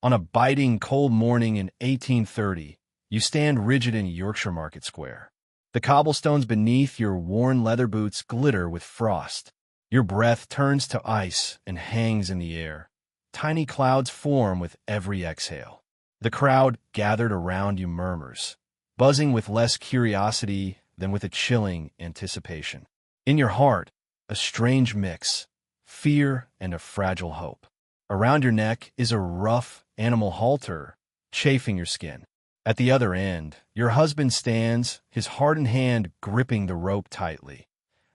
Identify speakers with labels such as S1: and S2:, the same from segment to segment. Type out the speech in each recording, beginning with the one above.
S1: On a biting, cold morning in 1830, you stand rigid in Yorkshire Market Square. The cobblestones beneath your worn leather boots glitter with frost. Your breath turns to ice and hangs in the air. Tiny clouds form with every exhale. The crowd gathered around you murmurs, buzzing with less curiosity than with a chilling anticipation. In your heart, a strange mix, fear and a fragile hope. Around your neck is a rough animal halter, chafing your skin. At the other end, your husband stands, his hardened hand gripping the rope tightly,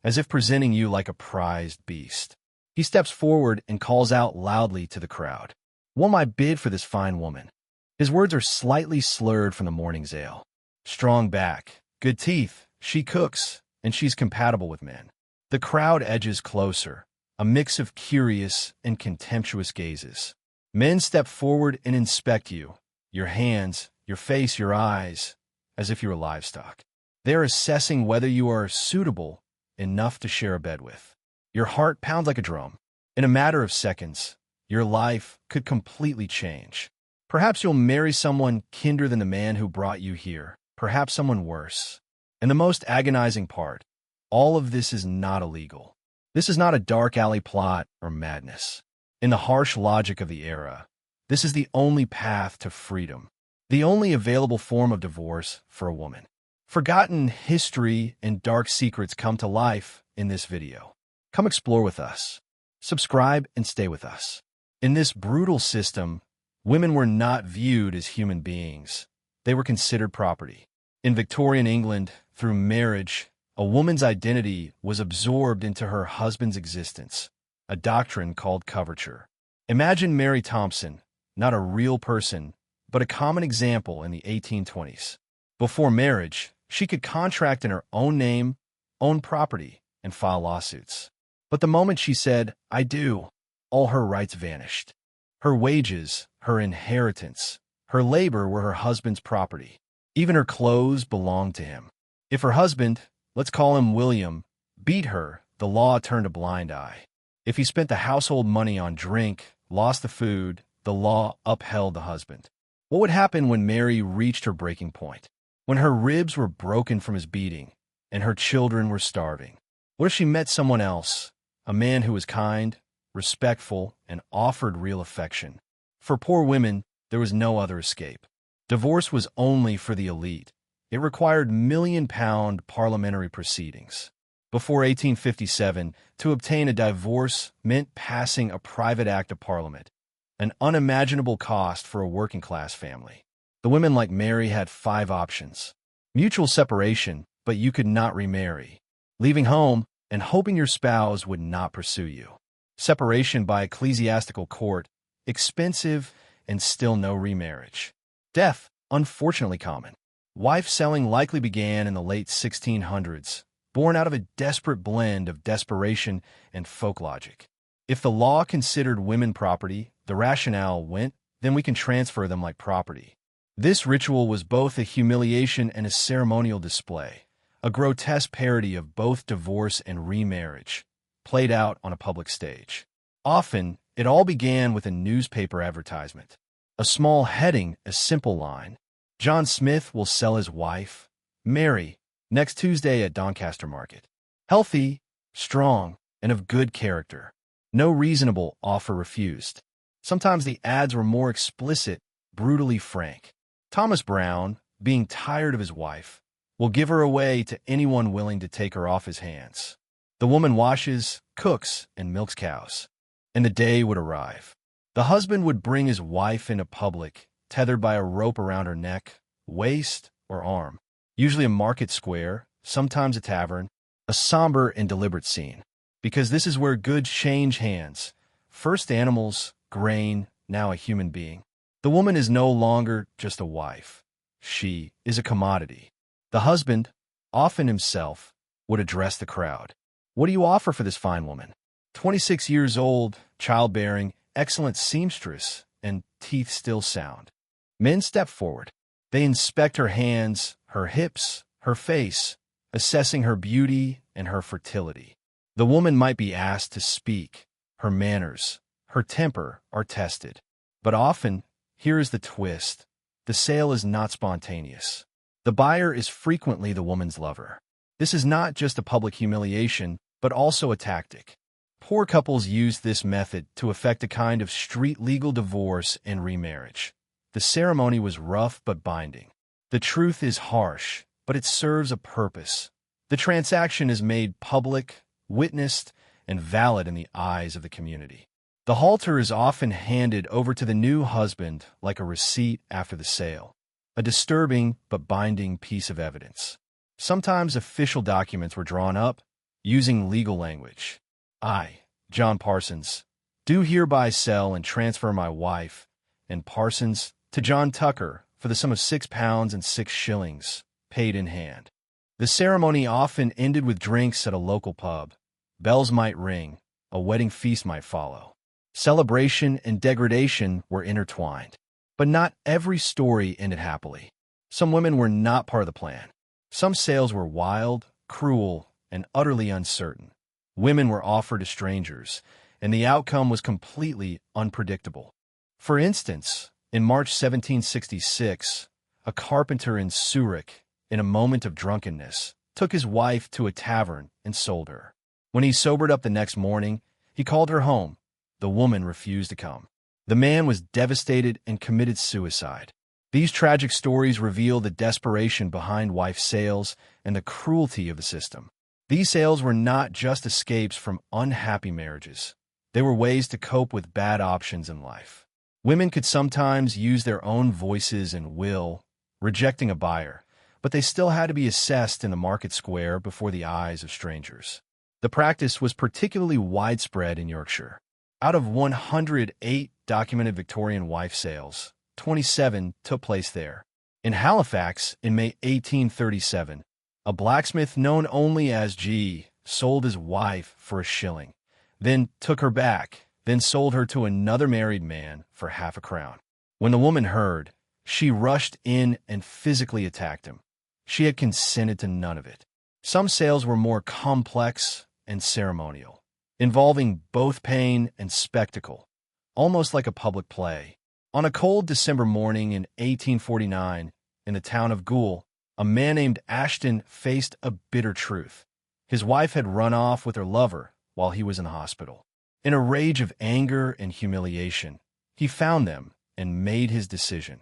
S1: as if presenting you like a prized beast. He steps forward and calls out loudly to the crowd, "What my bid for this fine woman?" His words are slightly slurred from the morning's ale. Strong back, good teeth, she cooks, and she's compatible with men. The crowd edges closer, a mix of curious and contemptuous gazes. Men step forward and inspect you, your hands, your face, your eyes, as if you were livestock. They're assessing whether you are suitable enough to share a bed with. Your heart pounds like a drum. In a matter of seconds, your life could completely change. Perhaps you'll marry someone kinder than the man who brought you here, perhaps someone worse. And the most agonizing part, all of this is not illegal. This is not a dark alley plot or madness. In the harsh logic of the era, this is the only path to freedom, the only available form of divorce for a woman. Forgotten history and dark secrets come to life in this video. Come explore with us. Subscribe and stay with us. In this brutal system, women were not viewed as human beings. They were considered property. In Victorian England, through marriage, a woman's identity was absorbed into her husband's existence, a doctrine called coverture. Imagine Mary Thompson, not a real person, but a common example in the 1820s. Before marriage, she could contract in her own name, own property, and file lawsuits. But the moment she said, "I do," all her rights vanished. Her wages, her inheritance, her labor were her husband's property. Even her clothes belonged to him. If her husband, let's call him William, beat her, the law turned a blind eye. If he spent the household money on drink, lost the food, the law upheld the husband. What would happen when Mary reached her breaking point? When her ribs were broken from his beating, and her children were starving? What if she met someone else, a man who was kind, respectful, and offered real affection? For poor women, there was no other escape. Divorce was only for the elite. It required million-pound parliamentary proceedings. Before 1857, to obtain a divorce meant passing a private act of parliament, an unimaginable cost for a working-class family. The women like Mary had 5 options. Mutual separation, but you could not remarry. Leaving home and hoping your spouse would not pursue you. Separation by ecclesiastical court, expensive and still no remarriage. Death, unfortunately common. Wife selling likely began in the late 1600s, born out of a desperate blend of desperation and folk logic. If the law considered women property, the rationale went, then we can transfer them like property. This ritual was both a humiliation and a ceremonial display, a grotesque parody of both divorce and remarriage, played out on a public stage. Often, it all began with a newspaper advertisement. A small heading, a simple line, "John Smith will sell his wife, Mary, next Tuesday at Doncaster Market. Healthy, strong, and of good character. No reasonable offer refused." Sometimes the ads were more explicit, brutally frank. Thomas Brown, being tired of his wife, will give her away to anyone willing to take her off his hands. The woman washes, cooks, and milks cows. And the day would arrive. The husband would bring his wife into public, tethered by a rope around her neck, waist, or arm. Usually a market square, sometimes a tavern, a somber and deliberate scene. Because this is where goods change hands. First animals, grain, now a human being. The woman is no longer just a wife. She is a commodity. The husband, often himself, would address the crowd. "What do you offer for this fine woman? 26 years old, childbearing, excellent seamstress, and teeth still sound." Men step forward. They inspect her hands, her hips, her face, assessing her beauty and her fertility. The woman might be asked to speak. Her manners, her temper are tested. But often, here is the twist. The sale is not spontaneous. The buyer is frequently the woman's lover. This is not just a public humiliation, but also a tactic. Poor couples use this method to effect a kind of street-legal divorce and remarriage. The ceremony was rough but binding. The truth is harsh, but it serves a purpose. The transaction is made public, witnessed, and valid in the eyes of the community. The halter is often handed over to the new husband like a receipt after the sale, a disturbing but binding piece of evidence. Sometimes official documents were drawn up using legal language. I, John Parsons, do hereby sell and transfer my wife, and Parsons, to John Tucker for the sum of £6 and 6 shillings, paid in hand. The ceremony often ended with drinks at a local pub. Bells might ring, a wedding feast might follow. Celebration and degradation were intertwined. But not every story ended happily. Some women were not part of the plan. Some sales were wild, cruel, and utterly uncertain. Women were offered to strangers, and the outcome was completely unpredictable. For instance, in March 1766, a carpenter in Zurich, in a moment of drunkenness, took his wife to a tavern and sold her. When he sobered up the next morning, he called her home. The woman refused to come. The man was devastated and committed suicide. These tragic stories reveal the desperation behind wife sales and the cruelty of the system. These sales were not just escapes from unhappy marriages. They were ways to cope with bad options in life. Women could sometimes use their own voices and will, rejecting a buyer, but they still had to be assessed in the market square before the eyes of strangers. The practice was particularly widespread in Yorkshire. Out of 108 documented Victorian wife sales, 27 took place there. In Halifax, in May 1837, a blacksmith known only as G sold his wife for £1, then took her back, then sold her to another married man for half a crown. When the woman heard, she rushed in and physically attacked him. She had consented to none of it. Some sales were more complex and ceremonial, involving both pain and spectacle, almost like a public play. On a cold December morning in 1849, in the town of Goole, a man named Ashton faced a bitter truth. His wife had run off with her lover while he was in hospital. In a rage of anger and humiliation, he found them and made his decision.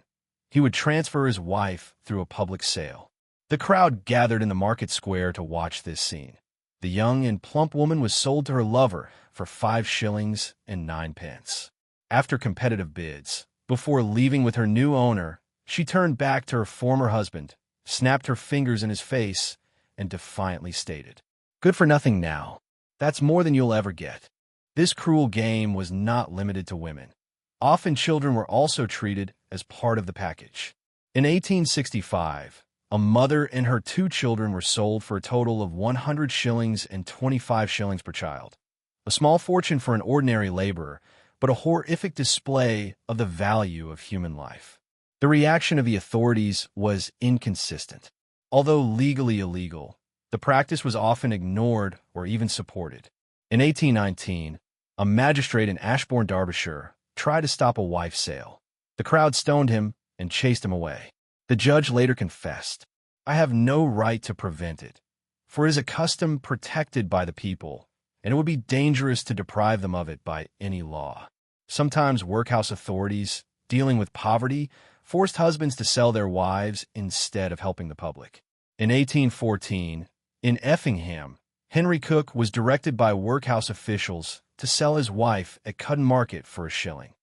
S1: He would transfer his wife through a public sale. The crowd gathered in the market square to watch this scene. The young and plump woman was sold to her lover for 5 shillings and 9 pence. After competitive bids, before leaving with her new owner, she turned back to her former husband, snapped her fingers in his face, and defiantly stated, "Good for nothing now. That's more than you'll ever get." This cruel game was not limited to women. Often children were also treated as part of the package. In 1865, a mother and her 2 children were sold for a total of 100 shillings and 25 shillings per child. A small fortune for an ordinary laborer, but a horrific display of the value of human life. The reaction of the authorities was inconsistent. Although legally illegal, the practice was often ignored or even supported. In 1819, a magistrate in Ashbourne, Derbyshire, tried to stop a wife sale. The crowd stoned him and chased him away. The judge later confessed, "I have no right to prevent it, for it is a custom protected by the people, and it would be dangerous to deprive them of it by any law." Sometimes workhouse authorities, dealing with poverty, forced husbands to sell their wives instead of helping the public. In 1814, in Effingham, Henry Cook was directed by workhouse officials to sell his wife at Cudden Market for £1.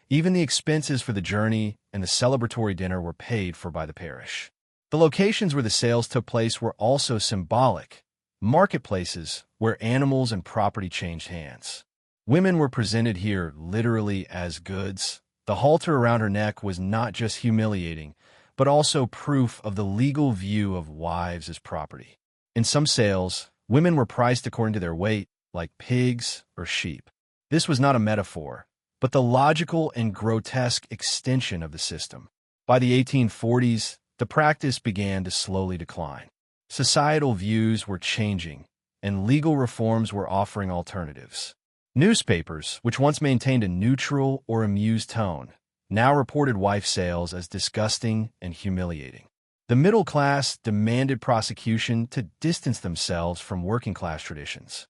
S1: Even the expenses for the journey and the celebratory dinner were paid for by the parish. The locations where the sales took place were also symbolic, marketplaces where animals and property changed hands. Women were presented here literally as goods. The halter around her neck was not just humiliating, but also proof of the legal view of wives as property. In some sales, women were priced according to their weight, like pigs or sheep. This was not a metaphor, but the logical and grotesque extension of the system. By the 1840s, the practice began to slowly decline. Societal views were changing, and legal reforms were offering alternatives. Newspapers, which once maintained a neutral or amused tone, now reported wife sales as disgusting and humiliating. The middle class demanded prosecution to distance themselves from working-class traditions.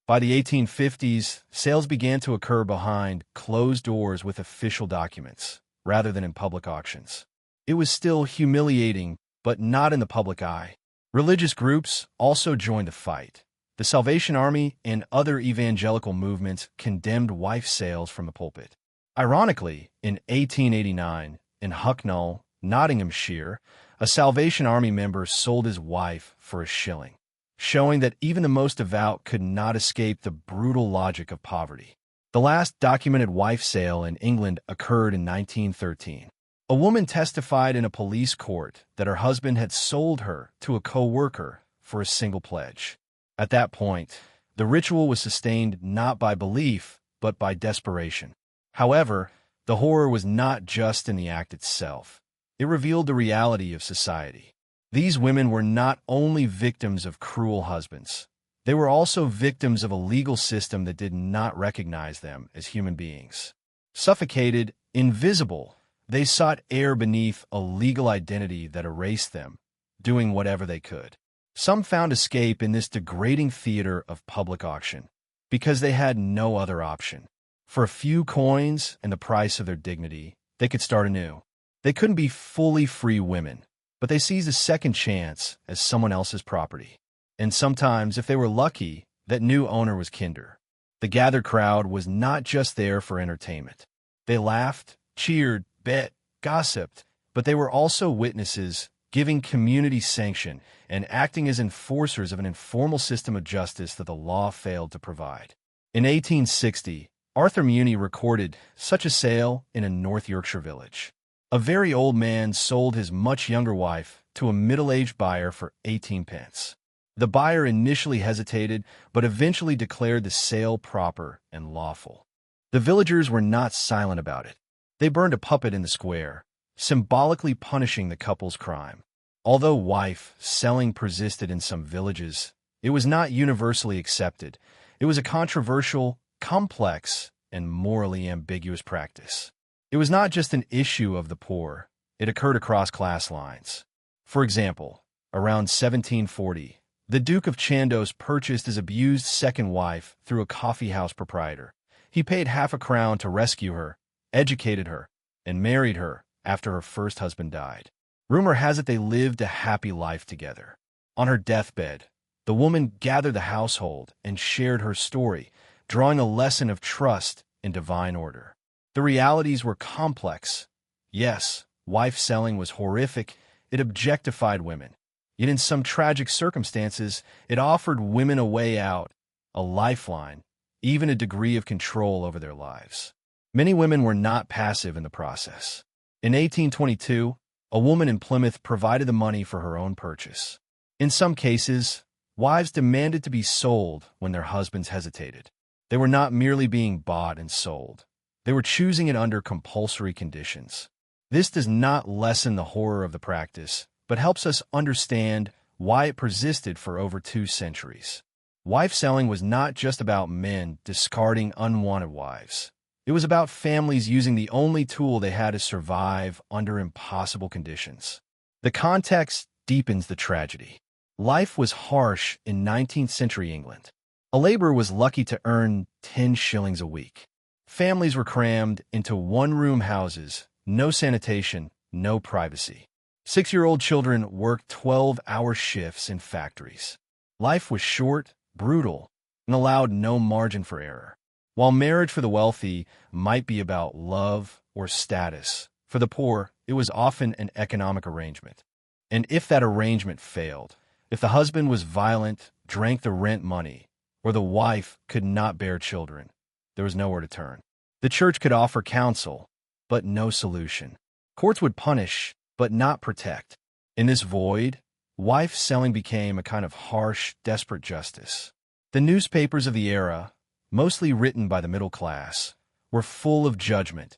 S1: By the 1850s, sales began to occur behind closed doors with official documents, rather than in public auctions. It was still humiliating, but not in the public eye. Religious groups also joined the fight. The Salvation Army and other evangelical movements condemned wife sales from the pulpit. Ironically, in 1889, in Hucknall, Nottinghamshire, a Salvation Army member sold his wife for a shilling, showing that even the most devout could not escape the brutal logic of poverty. The last documented wife sale in England occurred in 1913. A woman testified in a police court that her husband had sold her to a co-worker for a single pledge. At that point, the ritual was sustained not by belief, but by desperation. However, the horror was not just in the act itself. It revealed the reality of society. These women were not only victims of cruel husbands, they were also victims of a legal system that did not recognize them as human beings. Suffocated, invisible, they sought air beneath a legal identity that erased them, doing whatever they could. Some found escape in this degrading theater of public auction, because they had no other option. For a few coins and the price of their dignity, they could start anew. They couldn't be fully free women, but they seized a second chance as someone else's property. And sometimes, if they were lucky, that new owner was kinder. The gathered crowd was not just there for entertainment. They laughed, cheered, bet, gossiped, but they were also witnesses, giving community sanction and acting as enforcers of an informal system of justice that the law failed to provide. In 1860, Arthur Muni recorded such a sale in a North Yorkshire village. A very old man sold his much younger wife to a middle-aged buyer for 18 pence. The buyer initially hesitated, but eventually declared the sale proper and lawful. The villagers were not silent about it. They burned a puppet in the square, symbolically punishing the couple's crime. Although wife selling persisted in some villages, it was not universally accepted. It was a controversial, complex, and morally ambiguous practice. It was not just an issue of the poor. It occurred across class lines. For example, around 1740, the Duke of Chandos purchased his abused second wife through a coffee-house proprietor. He paid half a crown to rescue her, educated her, and married her after her first husband died. Rumor has it they lived a happy life together. On her deathbed, the woman gathered the household and shared her story, drawing a lesson of trust in divine order. The realities were complex. Yes, wife selling was horrific. It objectified women. Yet in some tragic circumstances, it offered women a way out, a lifeline, even a degree of control over their lives. Many women were not passive in the process. In 1822, a woman in Plymouth provided the money for her own purchase. In some cases, wives demanded to be sold when their husbands hesitated. They were not merely being bought and sold. They were choosing it under compulsory conditions. This does not lessen the horror of the practice, but helps us understand why it persisted for over 2 centuries. Wife selling was not just about men discarding unwanted wives. It was about families using the only tool they had to survive under impossible conditions. The context deepens the tragedy. Life was harsh in 19th century England. A laborer was lucky to earn 10 shillings a week. Families were crammed into one-room houses, no sanitation, no privacy. 6-year-old children worked 12-hour shifts in factories. Life was short, brutal, and allowed no margin for error. While marriage for the wealthy might be about love or status, for the poor, it was often an economic arrangement. And if that arrangement failed, if the husband was violent, drank the rent money, or the wife could not bear children, there was nowhere to turn. The church could offer counsel, but no solution. Courts would punish, but not protect. In this void, wife selling became a kind of harsh, desperate justice. The newspapers of the era, mostly written by the middle class, were full of judgment,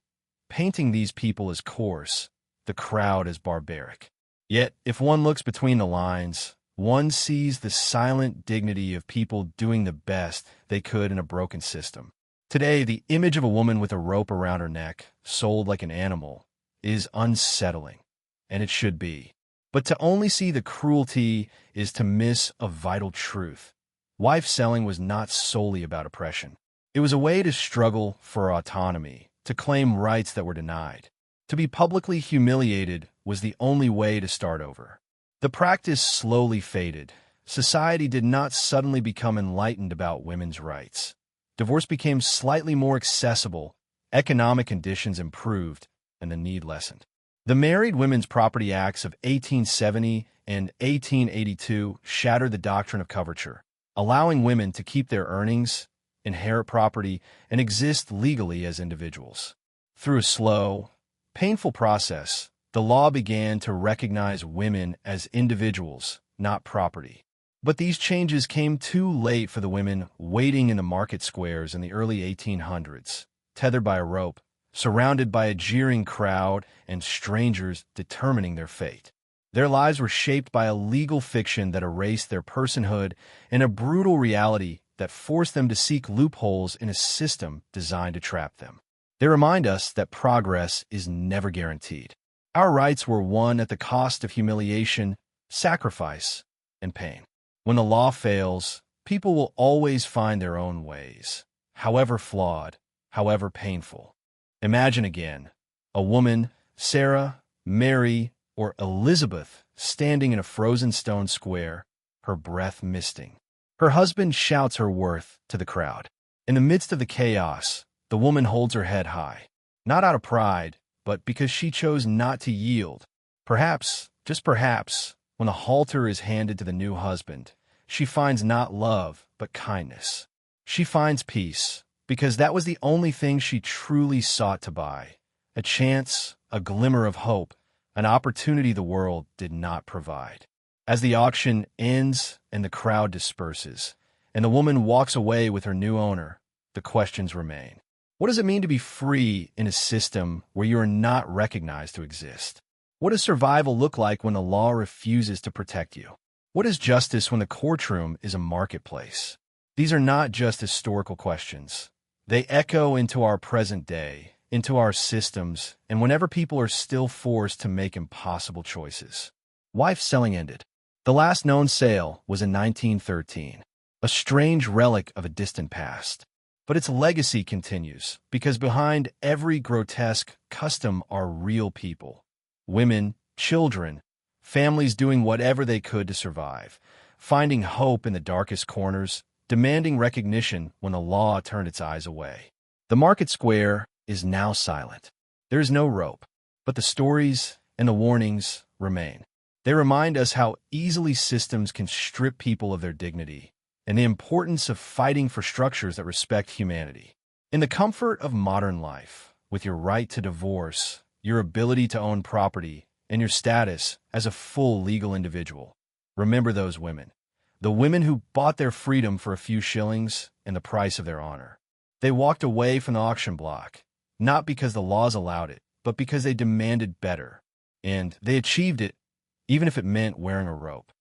S1: painting these people as coarse, the crowd as barbaric. Yet, if one looks between the lines, one sees the silent dignity of people doing the best they could in a broken system. Today, the image of a woman with a rope around her neck, sold like an animal, is unsettling, and it should be. But to only see the cruelty is to miss a vital truth. Wife selling was not solely about oppression. It was a way to struggle for autonomy, to claim rights that were denied. To be publicly humiliated was the only way to start over. The practice slowly faded. Society did not suddenly become enlightened about women's rights. Divorce became slightly more accessible, economic conditions improved, and the need lessened. The Married Women's Property Acts of 1870 and 1882 shattered the doctrine of coverture, allowing women to keep their earnings, inherit property, and exist legally as individuals. Through a slow, painful process, the law began to recognize women as individuals, not property. But these changes came too late for the women waiting in the market squares in the early 1800s, tethered by a rope, surrounded by a jeering crowd and strangers determining their fate. Their lives were shaped by a legal fiction that erased their personhood and a brutal reality that forced them to seek loopholes in a system designed to trap them. They remind us that progress is never guaranteed. Our rights were won at the cost of humiliation, sacrifice, and pain. When the law fails, people will always find their own ways, however flawed, however painful. Imagine again, a woman, Sarah, Mary, or Elizabeth, standing in a frozen stone square, her breath misting. Her husband shouts her worth to the crowd. In the midst of the chaos, the woman holds her head high, not out of pride, but because she chose not to yield. Perhaps, just perhaps, when the halter is handed to the new husband, she finds not love, but kindness. She finds peace, because that was the only thing she truly sought to buy. A chance, a glimmer of hope, an opportunity the world did not provide. As the auction ends and the crowd disperses, and the woman walks away with her new owner, the questions remain. What does it mean to be free in a system where you are not recognized to exist? What does survival look like when the law refuses to protect you? What is justice when the courtroom is a marketplace? These are not just historical questions. They echo into our present day, into our systems, and whenever people are still forced to make impossible choices. Wife selling ended. The last known sale was in 1913, a strange relic of a distant past. But its legacy continues, because behind every grotesque custom are real people. Women, children, families doing whatever they could to survive, finding hope in the darkest corners, demanding recognition when the law turned its eyes away. The market square is now silent. There is no rope, but the stories and the warnings remain. They remind us how easily systems can strip people of their dignity, and the importance of fighting for structures that respect humanity. In the comfort of modern life, with your right to divorce, your ability to own property, and your status as a full legal individual, remember those women. The women who bought their freedom for a few shillings and the price of their honor. They walked away from the auction block, not because the laws allowed it, but because they demanded better. And they achieved it, even if it meant wearing a rope.